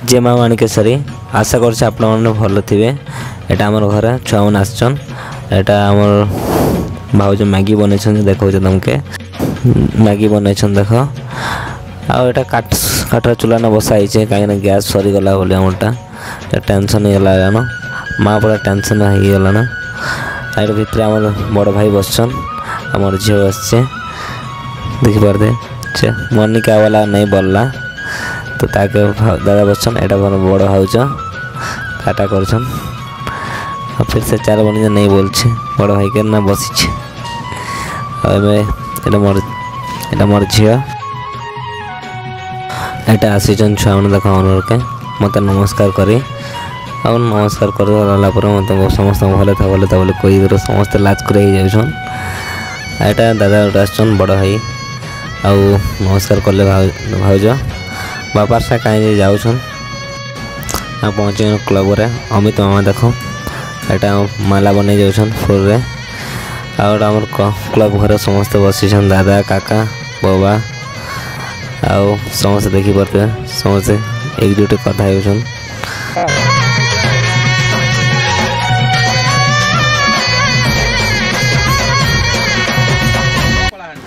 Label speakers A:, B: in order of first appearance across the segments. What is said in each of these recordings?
A: जे माँ माणिकेश्वरी आशा करछे आपण माने भल थिबे। एटा हमर घर छुआ मन आछन। एटा हमर भाउज मैगी बनैछन देखौ तुमके मैगी बनैछन देख। आ एटा काठर चूल्हा न बसाई छे काहे ना गैस सरी गला बोले हमरटा टेंशन हे गला न माँ पूरा टेंशन हे गला ना। आइर भितर हमर बड़ भाई बसछन हमर झियो बसछे देखि पारदे छे मनिका वाला नहीं बोलला तो ताके दादा बसछन। एटा बड़ भाउज काटा करछन और फिर से चार बनी नहीं बोलछे बड़ भाई के ना बसिछे। एटा मोर झियो एटा आसीछन छुआ मन देख मनर के मत नमस्कार करी और नमस्कार करला पर मत समस्त भले था बोले कोई दर समस्त लाज करे जाउछन। एटा दादा आछन बड़ भाई आउ नमस्कार करले भाउज बापा से कहीं जाउछन। आ पहुँचे क्लब रे अमित मामा देखो एटा माला बनै जाउछन फूल रे। और हमर क्लब घर समस्त बसिछन दादा काका बाबा आउ समस्त देखि परते समस्त एकजुट कथा होछन।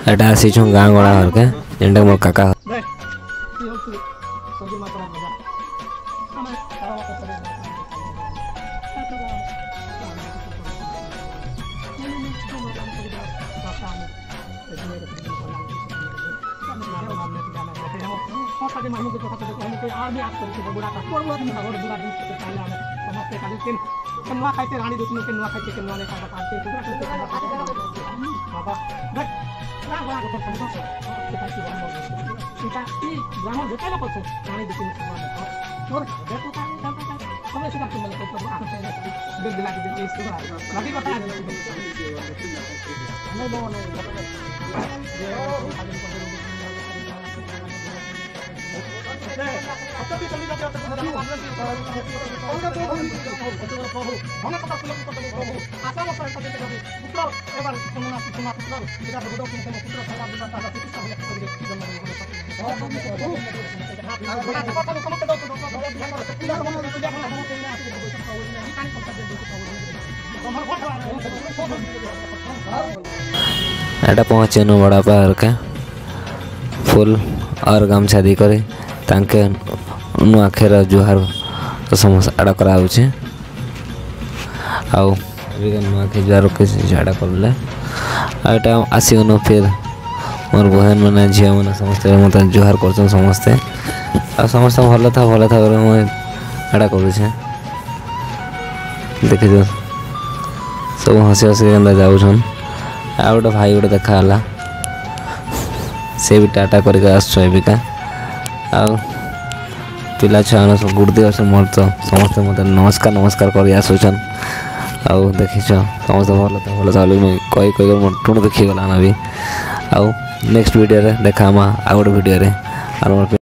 A: एटा आसीछन गाँ गड़ा घर के जेंटा मोर काका एटा पहुँचे न बड़ा पार के फुल और गमछा दी करे तांके नुआ खेर जुहार तो समस्त आड़ा करा होछे। आउ अभी नुआ के जुहार के झाड़ा करले आटा आसीगन फिर मोर बहन माने झिया माने समस्त मत जुहार करछन समस्त आ समस्त भल था मैं आड़ा करूछे देखि जो सब हसी हसी गंदा जाउछन। आ गोटे भाई गोटे देखा हला से भी टाटा करके आसबिका आ पिला छुआ सब गुड़ दिवस मोर तो समस्त मत नमस्कार कर आसुचन। आउ देखिछ समस्त भल चालू कई मोर टुण देखी गला ना भी। आउ नेक्स्ट वीडियो रे देखा आ गोटे वीडियो रे।